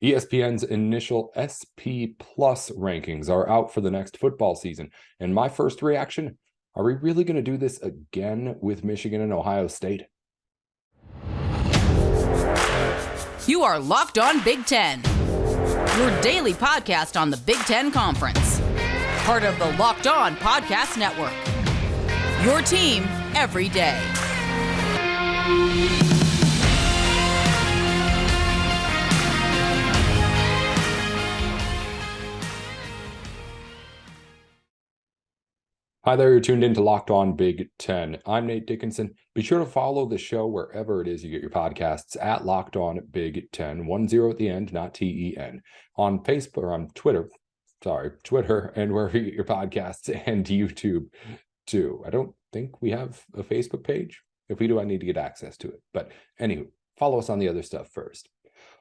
ESPN's initial SP Plus rankings are out for the next football season. And my first reaction, are we really going to do this again with Michigan and Ohio State? You are Locked On Big Ten, your daily podcast on the Big Ten Conference. Part of the Locked On Podcast Network, your team every day. Hi there, you're tuned in to Locked On Big Ten. I'm Nate Dickinson. Be sure to follow the show wherever it is you get your podcasts at Locked On Big Ten, 10 at the end, not TEN, on Facebook or on Twitter, and wherever you get your podcasts, and YouTube too. I don't think we have a Facebook page. If we do, I need to get access to it. But anywho, follow us on the other stuff first.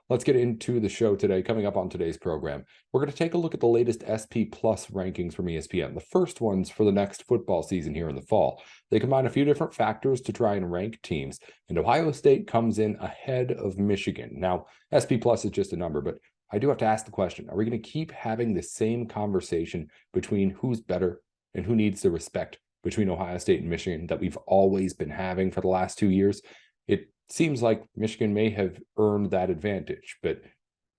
Let's get into the show today. Coming up on today's program, we're going to take a look at the latest SP Plus rankings from ESPN, the first ones for the next football season here in the fall. They combine a few different factors to try and rank teams, and Ohio State comes in ahead of Michigan. Now, SP Plus is just a number, but I do have to ask the question, are we going to keep having the same conversation between who's better and who needs the respect between Ohio State and Michigan that we've always been having for the last 2 years? It seems like Michigan may have earned that advantage, but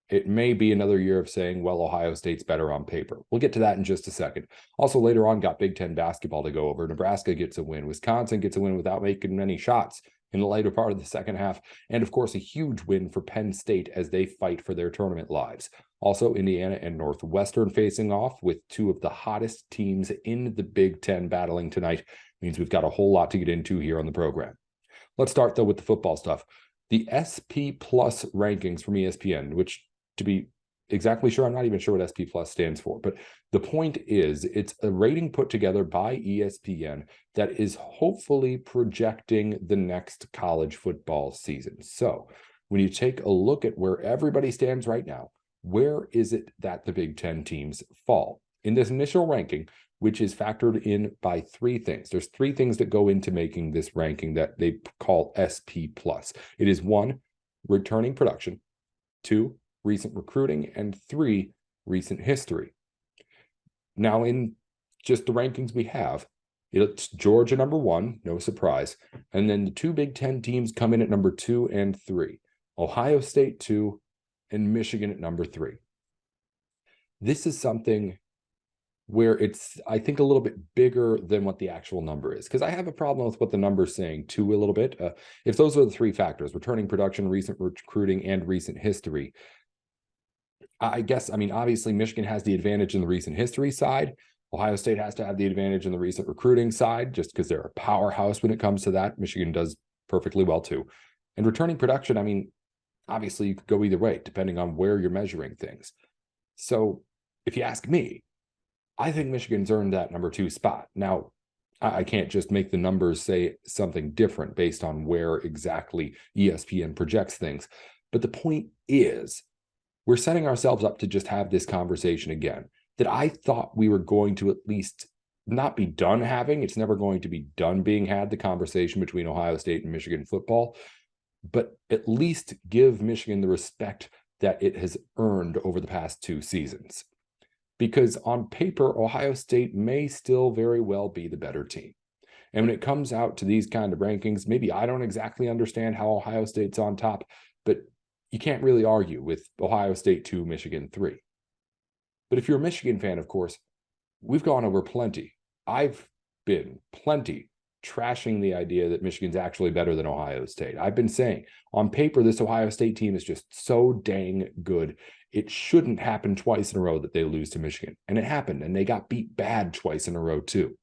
it may be another year of saying, well, Ohio State's better on paper. We'll get to that in just a second. Also, later on, got Big Ten basketball to go over. Nebraska gets a win. Wisconsin gets a win without making many shots in the later part of the second half. And of course, a huge win for Penn State as they fight for their tournament lives. Also, Indiana and Northwestern facing off with two of the hottest teams in the Big Ten battling tonight. Means we've got a whole lot to get into here on the program. Let's start, though, with the football stuff. The SP Plus rankings from ESPN, which, to be exactly sure, I'm not even sure what SP Plus stands for. But the point is, it's a rating put together by ESPN that is hopefully projecting the next college football season. So when you take a look at where everybody stands right now, where is it that the Big Ten teams fall? In this initial ranking, which is factored in by three things. There's three things that go into making this ranking that they call SP+. It is 1, returning production, 2, recent recruiting, and 3, recent history. Now, in just the rankings we have, it's Georgia number 1, no surprise, and then the two Big Ten teams come in at number 2 and 3, Ohio State 2, and Michigan at number 3. This is something where it's, I think, a little bit bigger than what the actual number is, because I have a problem with what the number's saying too a little bit. If those are the three factors, returning production, recent recruiting, and recent history, I guess, I mean, obviously Michigan has the advantage in the recent history side. Ohio State has to have the advantage in the recent recruiting side, just because they're a powerhouse when it comes to that. Michigan does perfectly well too. And returning production, I mean, obviously you could go either way, depending on where you're measuring things. So if you ask me, I think Michigan's earned that number 2 spot. Now, I can't just make the numbers say something different based on where exactly ESPN projects things. But the point is, we're setting ourselves up to just have this conversation again that I thought we were going to at least not be done having. It's never going to be done being had, the conversation between Ohio State and Michigan football, but at least give Michigan the respect that it has earned over the past 2 seasons. Because on paper, Ohio State may still very well be the better team. And when it comes out to these kind of rankings, maybe I don't exactly understand how Ohio State's on top, but you can't really argue with Ohio State 2, Michigan 3. But if you're a Michigan fan, of course, we've gone over plenty. I've been plenty trashing the idea that Michigan's actually better than Ohio State. I've been saying, on paper, this Ohio State team is just so dang good. It shouldn't happen twice in a row that they lose to Michigan. And it happened, and they got beat bad twice in a row too.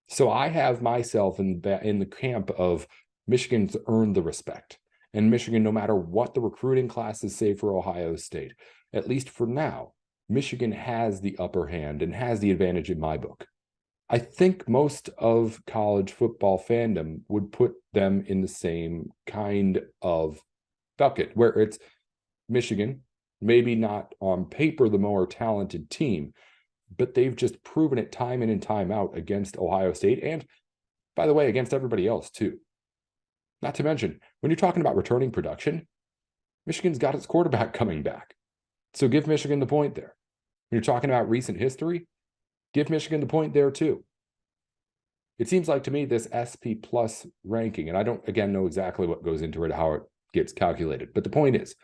So I have myself in the camp of Michigan's earned the respect. And Michigan, no matter what the recruiting classes say for Ohio State, at least for now, Michigan has the upper hand and has the advantage in my book. I think most of college football fandom would put them in the same kind of bucket, where it's Michigan, maybe not on paper the more talented team, but they've just proven it time in and time out against Ohio State, and, by the way, against everybody else too. Not to mention, when you're talking about returning production, Michigan's got its quarterback coming back. So give Michigan the point there. When you're talking about recent history, give Michigan the point there too. It seems like to me this SP plus ranking, and I don't, again, know exactly what goes into it, how it gets calculated. But the point is,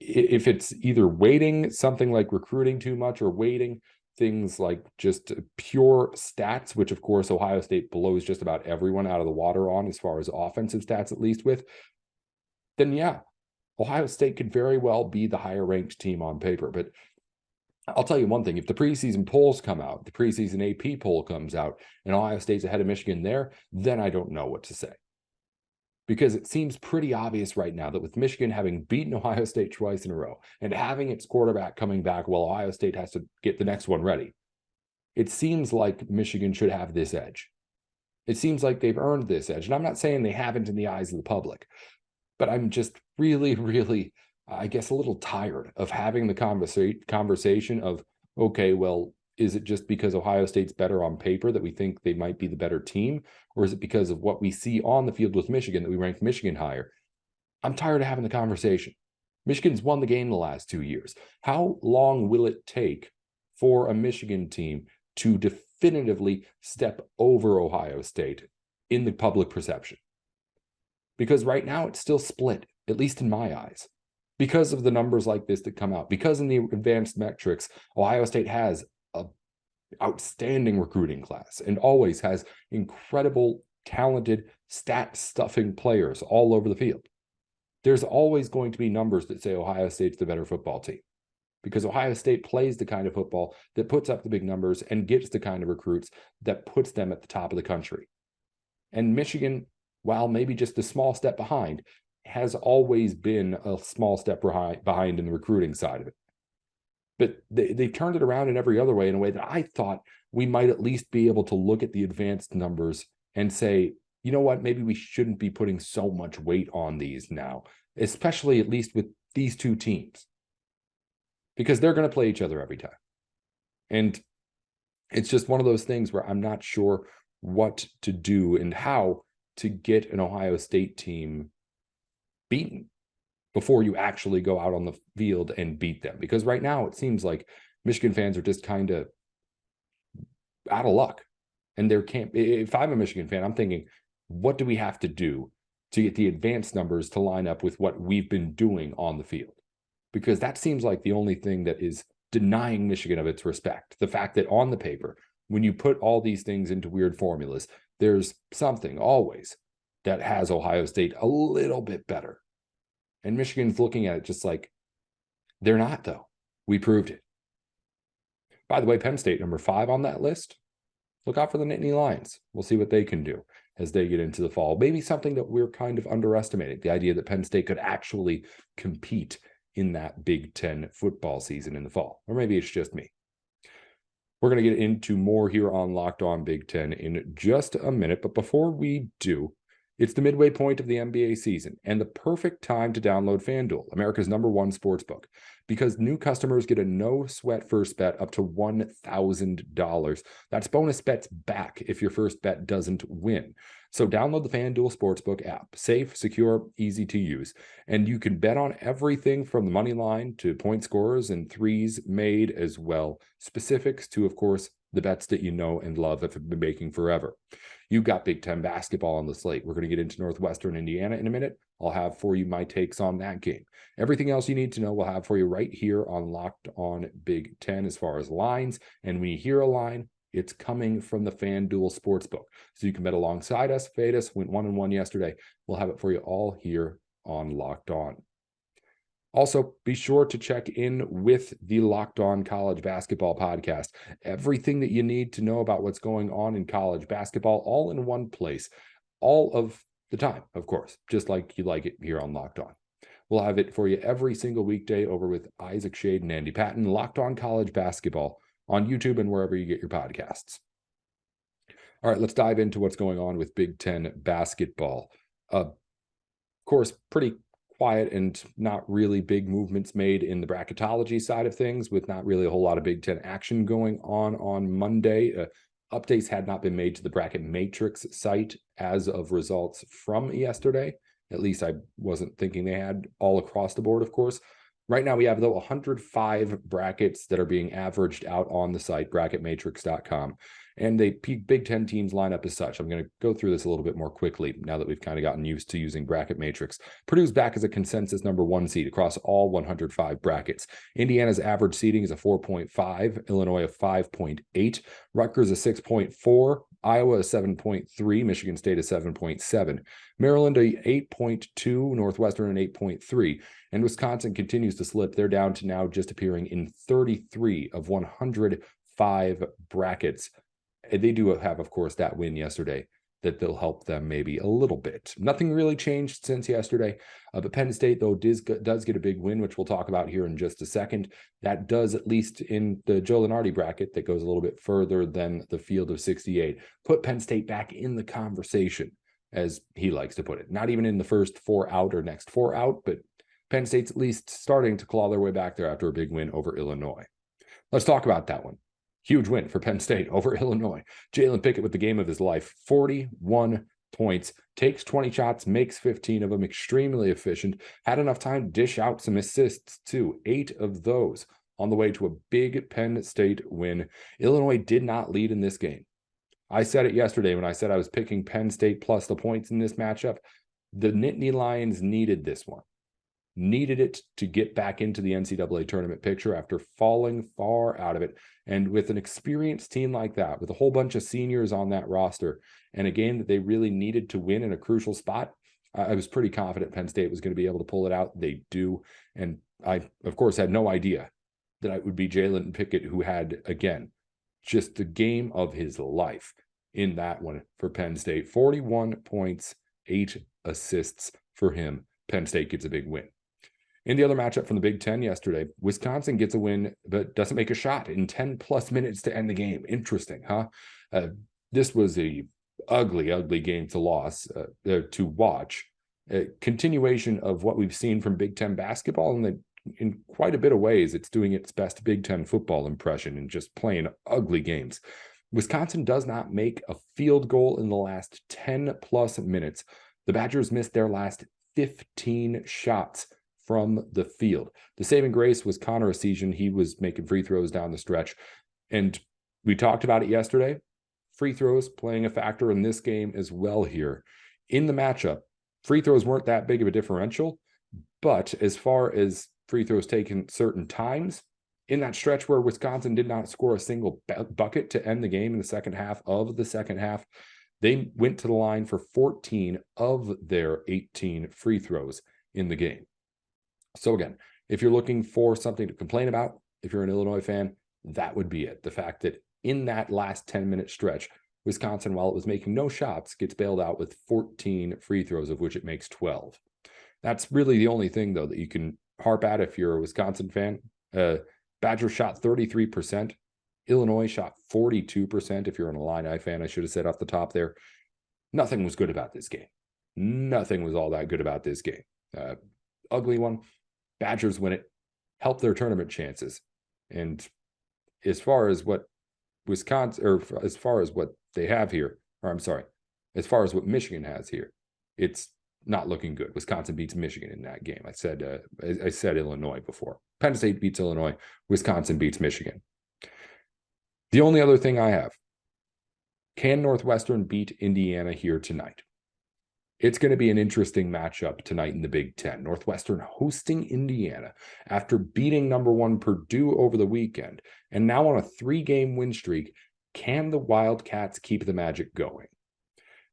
if it's either weighting something like recruiting too much or weighting things like just pure stats, which of course Ohio State blows just about everyone out of the water on as far as offensive stats, at least with, then yeah, Ohio State could very well be the higher ranked team on paper. But I'll tell you one thing, if the preseason polls come out, the preseason AP poll comes out, and Ohio State's ahead of Michigan there, then I don't know what to say. Because it seems pretty obvious right now that with Michigan having beaten Ohio State twice in a row and having its quarterback coming back while Ohio State has to get the next one ready, it seems like Michigan should have this edge. It seems like they've earned this edge. And I'm not saying they haven't in the eyes of the public, but I'm just really, really, I guess, a little tired of having the conversation of, okay, well, is it just because Ohio State's better on paper that we think they might be the better team? Or is it because of what we see on the field with Michigan that we rank Michigan higher? I'm tired of having the conversation. Michigan's won the game the last 2 years. How long will it take for a Michigan team to definitively step over Ohio State in the public perception? Because right now it's still split, at least in my eyes. Because of the numbers like this that come out, because in the advanced metrics, Ohio State has an outstanding recruiting class and always has incredible, talented, stat-stuffing players all over the field. There's always going to be numbers that say Ohio State's the better football team, because Ohio State plays the kind of football that puts up the big numbers and gets the kind of recruits that puts them at the top of the country. And Michigan, while maybe just a small step behind, has always been a small step behind in the recruiting side of it. But they turned it around in every other way, in a way that I thought we might at least be able to look at the advanced numbers and say, you know what, maybe we shouldn't be putting so much weight on these now, especially at least with these two teams, because they're going to play each other every time. And it's just one of those things where I'm not sure what to do and how to get an Ohio State team beaten before you actually go out on the field and beat them. Because right now it seems like Michigan fans are just kind of out of luck. And there can't, if I'm a Michigan fan, I'm thinking, what do we have to do to get the advanced numbers to line up with what we've been doing on the field? Because that seems like the only thing that is denying Michigan of its respect. The fact that on the paper, when you put all these things into weird formulas, there's something always that has Ohio State a little bit better. And Michigan's looking at it just like, they're not, though. We proved it. By the way, Penn State, number 5 on that list. Look out for the Nittany Lions. We'll see what they can do as they get into the fall. Maybe something that we're kind of underestimating, the idea that Penn State could actually compete in that Big Ten football season in the fall. Or maybe it's just me. We're going to get into more here on Locked On Big Ten in just a minute. But before we do, it's the midway point of the NBA season and the perfect time to download FanDuel, America's #1 sportsbook, because new customers get a no-sweat first bet up to $1,000. That's bonus bets back if your first bet doesn't win. So download the FanDuel Sportsbook app. Safe, secure, easy to use. And you can bet on everything from the money line to point scorers and threes made as well. Specifics to, of course, the bets that you know and love have been making forever. You've got Big Ten basketball on the slate. We're going to get into Northwestern Indiana in a minute. I'll have for you my takes on that game. Everything else you need to know we'll have for you right here on Locked On Big Ten as far as lines. And when you hear a line, it's coming from the FanDuel Sportsbook. So you can bet alongside us. Fade us, went 1-1 yesterday. We'll have it for you all here on Locked On. Also, be sure to check in with the Locked On College Basketball podcast. Everything that you need to know about what's going on in college basketball, all in one place, all of the time, of course, just like you like it here on Locked On. We'll have it for you every single weekday over with Isaac Shade and Andy Patton, Locked On College Basketball on YouTube and wherever you get your podcasts. All right, let's dive into what's going on with Big Ten basketball. Of course, pretty quiet and not really big movements made in the bracketology side of things, with not really a whole lot of Big Ten action going on Monday. Updates had not been made to the bracket matrix site as of results from yesterday. At least I wasn't thinking they had all across the board, of course. Right now, we have, though, 105 brackets that are being averaged out on the site, bracketmatrix.com. And the Big Ten teams line up as such. I'm going to go through this a little bit more quickly now that we've kind of gotten used to using Bracket Matrix. Purdue's back as a consensus number 1 seed across all 105 brackets. Indiana's average seeding is a 4.5, Illinois a 5.8, Rutgers a 6.4, Iowa a 7.3, Michigan State a 7.7, Maryland a 8.2, Northwestern an 8.3, and Wisconsin continues to slip. They're down to now just appearing in 33 of 105 brackets. They do have, of course, that win yesterday that they'll help them maybe a little bit. Nothing really changed since yesterday, but Penn State, though, does get a big win, which we'll talk about here in just a second. That does, at least in the Joe Lunardi bracket that goes a little bit further than the field of 68, put Penn State back in the conversation, as he likes to put it. Not even in the first 4 out or next 4 out, but Penn State's at least starting to claw their way back there after a big win over Illinois. Let's talk about that one. Huge win for Penn State over Illinois. Jalen Pickett with the game of his life, 41 points, takes 20 shots, makes 15 of them, extremely efficient, had enough time to dish out some assists too, 8 of those on the way to a big Penn State win. Illinois did not lead in this game. I said it yesterday when I said I was picking Penn State plus the points in this matchup. The Nittany Lions needed this one. Needed it to get back into the NCAA tournament picture after falling far out of it. And with an experienced team like that, with a whole bunch of seniors on that roster, and a game that they really needed to win in a crucial spot, I was pretty confident Penn State was going to be able to pull it out. They do. And I, of course, had no idea that it would be Jalen Pickett who had, again, just the game of his life in that one for Penn State. 41 points, 8 assists for him. Penn State gets a big win. In the other matchup from the Big Ten yesterday, Wisconsin gets a win, but doesn't make a shot in 10-plus minutes to end the game. Interesting, huh? This was a ugly game to watch. A continuation of what we've seen from Big Ten basketball, and in quite a bit of ways, it's doing its best Big Ten football impression and just playing ugly games. Wisconsin does not make a field goal in the last 10-plus minutes. The Badgers missed their last 15 shots from the field. The saving grace was Connor Essegian. He was making free throws down the stretch. And we talked about it yesterday. Free throws playing a factor in this game as well here. In the matchup, free throws weren't that big of a differential, but as far as free throws taken certain times, in that stretch where Wisconsin did not score a single bucket to end the game in the second half of the second half, they went to the line for 14 of their 18 free throws in the game. So again, if you're looking for something to complain about, if you're an Illinois fan, that would be it. The fact that in that last 10-minute stretch, Wisconsin, while it was making no shots, gets bailed out with 14 free throws, of which it makes 12. That's really the only thing, though, that you can harp at if you're a Wisconsin fan. Badgers shot 33%. Illinois shot 42%. If you're an Illini fan, I should have said off the top there. Nothing was good about this game. Nothing was all that good about this game. Ugly one. Badgers win it, help their tournament chances. And as far as what Wisconsin, or as far as what they have here, or I'm sorry, as far as what Michigan has here, it's not looking good. Wisconsin beats Michigan in that game. I said Illinois before. Penn State beats Illinois. Wisconsin beats Michigan. The only other thing I have, can Northwestern beat Indiana here tonight? It's going to be an interesting matchup tonight in the Big Ten. Northwestern hosting Indiana after beating number 1 Purdue over the weekend. And now on a 3-game win streak, can the Wildcats keep the magic going?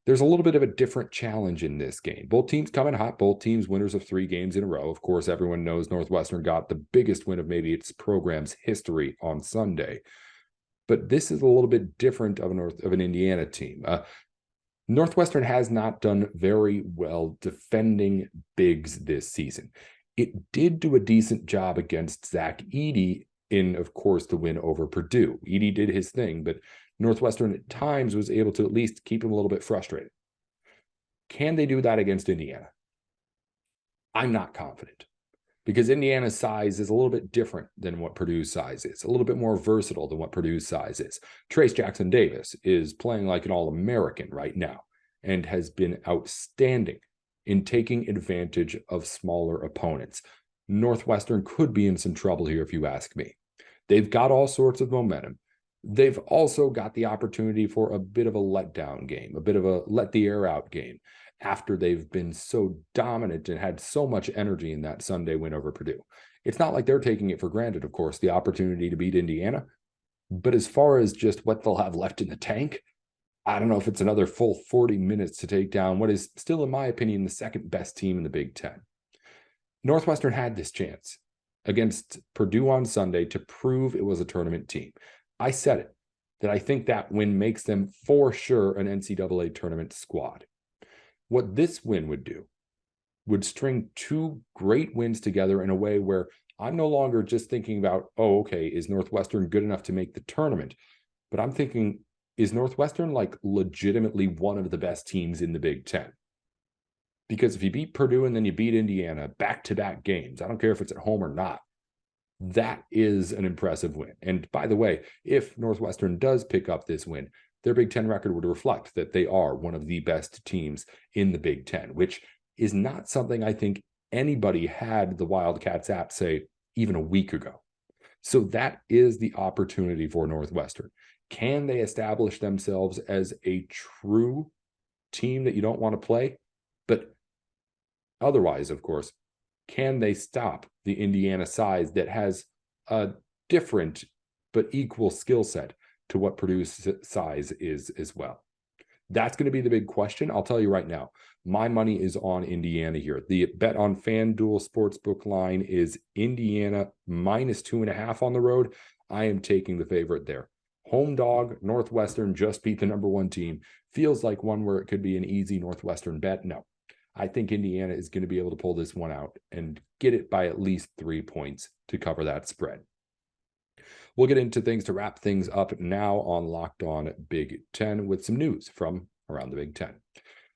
There's a little bit of a different challenge in this game. Both teams coming hot, both teams winners of 3 games in a row. Of course, everyone knows Northwestern got the biggest win of maybe its program's history on Sunday. But this is a little bit different of an Indiana team. Northwestern has not done very well defending bigs this season. It did do a decent job against Zach Edey in, of course, the win over Purdue. Edey did his thing, but Northwestern at times was able to at least keep him a little bit frustrated. Can they do that against Indiana? I'm not confident, because Indiana's size is a little bit different than what Purdue's size is, a little bit more versatile than what Purdue's size is. Trace Jackson Davis is playing like an All-American right now and has been outstanding in taking advantage of smaller opponents. Northwestern could be in some trouble here, if you ask me. They've got all sorts of momentum. They've also got the opportunity for a bit of a letdown game, a bit of a let the air out game after they've been so dominant and had so much energy in that Sunday win over Purdue. It's not like they're taking it for granted, of course, the opportunity to beat Indiana. But as far as just what they'll have left in the tank, I don't know if it's another full 40 minutes to take down what is still, in my opinion, the second best team in the Big Ten. Northwestern had this chance against Purdue on Sunday to prove it was a tournament team. I said it, that I think that win makes them for sure an NCAA tournament squad. What this win would do would string two great wins together in a way where I'm no longer just thinking about, oh, okay, is Northwestern good enough to make the tournament? But I'm thinking, is Northwestern like legitimately one of the best teams in the Big Ten? Because if you beat Purdue and then you beat Indiana back-to-back games, I don't care if it's at home or not, that is an impressive win. And by the way, if Northwestern does pick up this win, their Big Ten record would reflect that they are one of the best teams in the Big Ten, which is not something I think anybody had the Wildcats at, say, even a week ago. So that is the opportunity for Northwestern. Can they establish themselves as a true team that you don't want to play? But otherwise, of course, can they stop the Indiana size that has a different but equal skill set to what Purdue's size is as well? That's going to be the big question. I'll tell you right now, my money is on Indiana here. The bet on FanDuel Sportsbook line is Indiana -2.5 on the road. I am taking the favorite there. Home dog, Northwestern just beat the number one team. Feels like one where it could be an easy Northwestern bet. No, I think Indiana is going to be able to pull this one out and get it by at least 3 points to cover that spread. We'll get into things to wrap things up now on Locked On Big Ten with some news from around the Big Ten.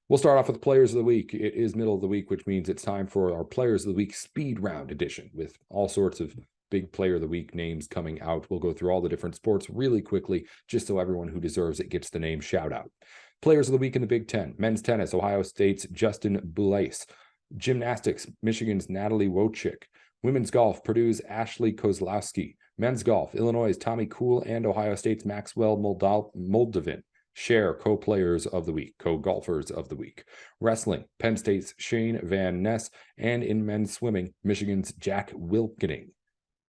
We'll start off with Players of the Week. It is middle of the week, which means it's time for our Players of the Week speed round edition with all sorts of big Player of the Week names coming out. We'll go through all the different sports really quickly, just so everyone who deserves it gets the name shout out. Players of the Week in the Big Ten. Men's tennis, Ohio State's Justin Boulais. Gymnastics, Michigan's Natalie Wojcik. Women's golf, Purdue's Ashley Kozlowski. Men's golf, Illinois' Tommy Kuhl and Ohio State's Maxwell Moldavin share co-players of the week, co-golfers of the week. Wrestling, Penn State's Shane Van Ness, and in men's swimming, Michigan's Jack Wilkening.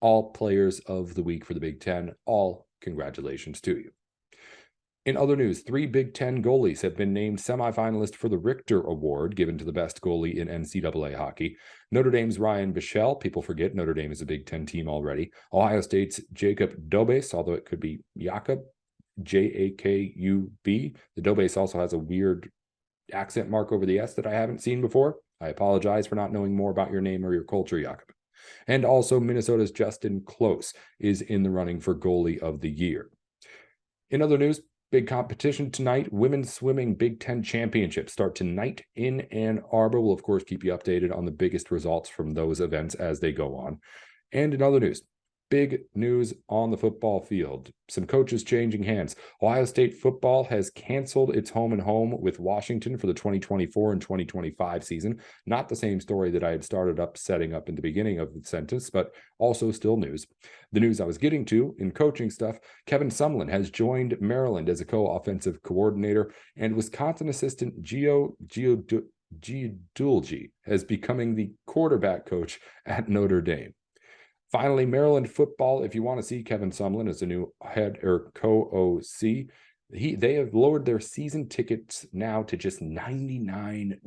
All players of the week for the Big Ten. All congratulations to you. In other news, 3 Big Ten goalies have been named semifinalists for the Richter Award, given to the best goalie in NCAA hockey. Notre Dame's Ryan Bichelle, people forget Notre Dame is a Big Ten team already. Ohio State's Jacob Dobes, although it could be Jakob, Jakub. The Dobes also has a weird accent mark over the S that I haven't seen before. I apologize for not knowing more about your name or your culture, Jakob. And also Minnesota's Justin Close is in the running for goalie of the year. In other news, big competition tonight. Women's swimming Big Ten championships start tonight in Ann Arbor. We'll, of course, keep you updated on the biggest results from those events as they go on. And in other news, big news on the football field. Some coaches changing hands. Ohio State football has canceled its home and home with Washington for the 2024 and 2025 season. Not the same story that I had started up setting up in the beginning of the sentence, but also still news. The news I was getting to in coaching stuff, Kevin Sumlin has joined Maryland as a co-offensive coordinator, and Wisconsin assistant Gio Dulgi as becoming the quarterback coach at Notre Dame. Finally, Maryland football, if you want to see Kevin Sumlin as a new head or co-OC, they have lowered their season tickets now to just $99.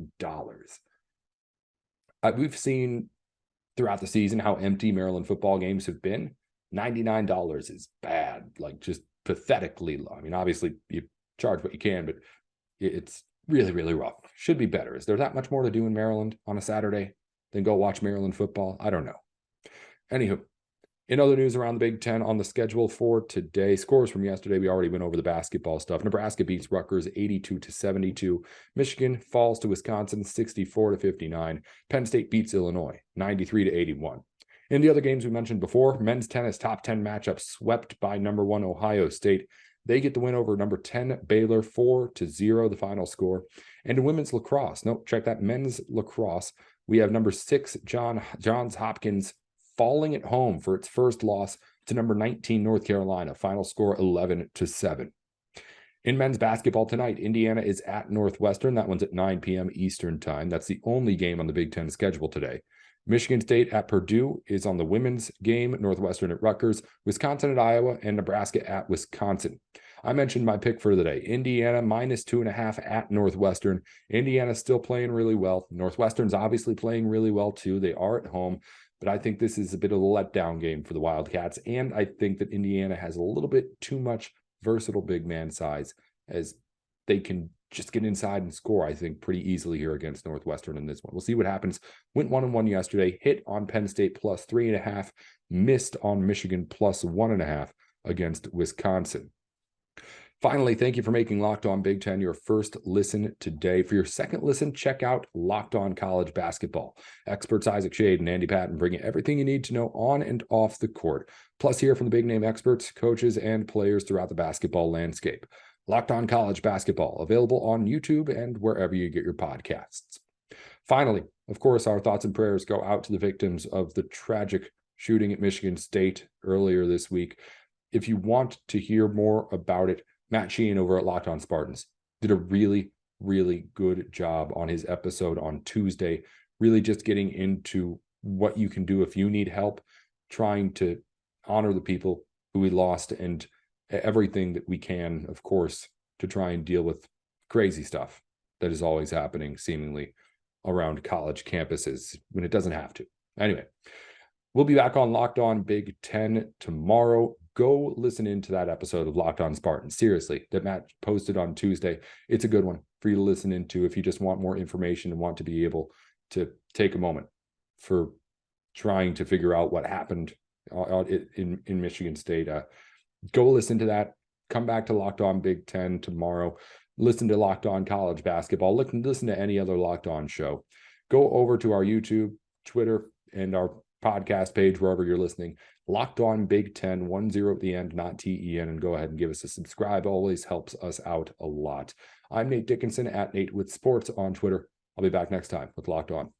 We've seen throughout the season how empty Maryland football games have been. $99 is bad, like just pathetically low. I mean, obviously you charge what you can, but it's really, really rough. Should be better. Is there that much more to do in Maryland on a Saturday than go watch Maryland football? I don't know. Anywho, in other news around the Big Ten on the schedule for today, scores from yesterday, we already went over the basketball stuff. Nebraska beats Rutgers 82-72. Michigan falls to Wisconsin 64-59. Penn State beats Illinois 93-81. In the other games we mentioned before, men's tennis top 10 matchup swept by number 1 Ohio State. They get the win over number 10 Baylor 4-0, the final score. And in women's lacrosse, check that, men's lacrosse, We have number 6, Johns Hopkins, falling at home for its first loss to number 19, North Carolina. Final score 11-7. In men's basketball tonight, Indiana is at Northwestern. That one's at 9 p.m. Eastern time. That's the only game on the Big Ten schedule today. Michigan State at Purdue is on the women's game, Northwestern at Rutgers, Wisconsin at Iowa, and Nebraska at Wisconsin. I mentioned my pick for the day. Indiana -2.5 at Northwestern. Indiana's still playing really well. Northwestern's obviously playing really well too. They are at home, but I think this is a bit of a letdown game for the Wildcats, and I think that Indiana has a little bit too much versatile big man size, as they can just get inside and score, I think, pretty easily here against Northwestern in this one. We'll see what happens. Went 1-1 yesterday, hit on Penn State +3.5, missed on Michigan +1.5 against Wisconsin. Finally, thank you for making Locked On Big Ten your first listen today. For your second listen, check out Locked On College Basketball. Experts Isaac Shade and Andy Patton bring you everything you need to know on and off the court. Plus, hear from the big name experts, coaches, and players throughout the basketball landscape. Locked On College Basketball, available on YouTube and wherever you get your podcasts. Finally, of course, our thoughts and prayers go out to the victims of the tragic shooting at Michigan State earlier this week. If you want to hear more about it, Matt Sheehan over at Locked On Spartans did a really, really good job on his episode on Tuesday, really just getting into what you can do if you need help, trying to honor the people who we lost, and everything that we can, of course, to try and deal with crazy stuff that is always happening seemingly around college campuses when it doesn't have to. Anyway, we'll be back on Locked On Big Ten tomorrow. Go listen into that episode of Locked On Spartans. Seriously, that Matt posted on Tuesday. It's a good one for you to listen into if you just want more information and want to be able to take a moment for trying to figure out what happened in Michigan State. Go listen to that. Come back to Locked On Big Ten tomorrow. Listen to Locked On College Basketball. Listen to any other Locked On show. Go over to our YouTube, Twitter, and our podcast page, wherever you're listening. Locked On Big Ten, 10 at the end, not TEN, and go ahead and give us a subscribe. Always helps us out a lot. I'm Nate Dickinson at Nate with Sports on Twitter. I'll be back next time with Locked On.